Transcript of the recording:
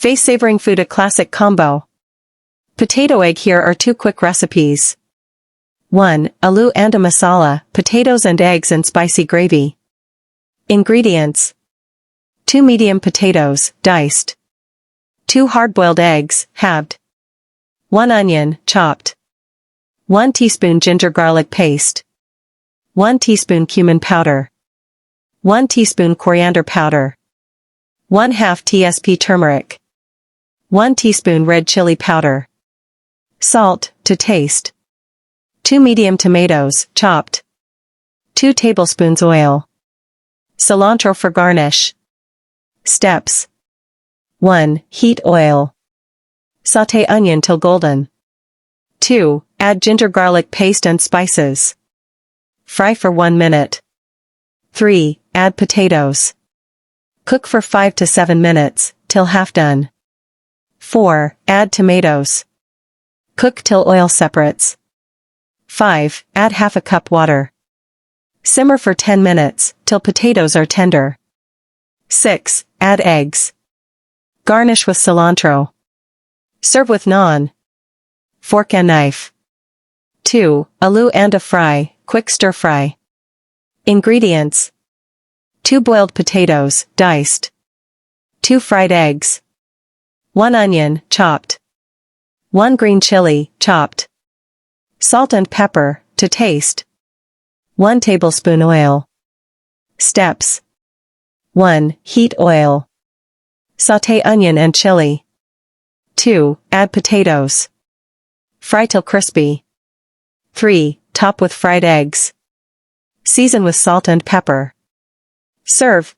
Face savoring food a classic combo. Potato egg. Here are 2 quick recipes. 1. Aloo and a masala, potatoes and eggs and spicy gravy. Ingredients. 2 medium potatoes, diced. 2 hard-boiled eggs, halved. 1 onion, chopped. 1 teaspoon ginger garlic paste. 1 teaspoon cumin powder. 1 teaspoon coriander powder. 1/2 tsp turmeric. 1 teaspoon red chili powder. Salt, to taste. 2 medium tomatoes, chopped. 2 tablespoons oil. Cilantro for garnish. Steps. 1. Heat oil. Sauté onion till golden. 2. Add ginger garlic paste and spices. Fry for 1 minute. 3. Add potatoes. Cook for 5 to 7 minutes, till half done. 4. Add tomatoes. Cook till oil separates. 5. Add half a cup water. Simmer for 10 minutes, till potatoes are tender. 6. Add eggs. Garnish with cilantro. Serve with naan. Fork and knife. 2. Aloo and a fry, quick stir fry. Ingredients. 2 boiled potatoes, diced. 2 fried eggs. 1 onion, chopped. 1 green chili, chopped. Salt and pepper, to taste. 1 tablespoon oil. Steps. 1. Heat oil. Sauté onion and chili. 2. Add potatoes. Fry till crispy. 3. Top with fried eggs. Season with salt and pepper. Serve.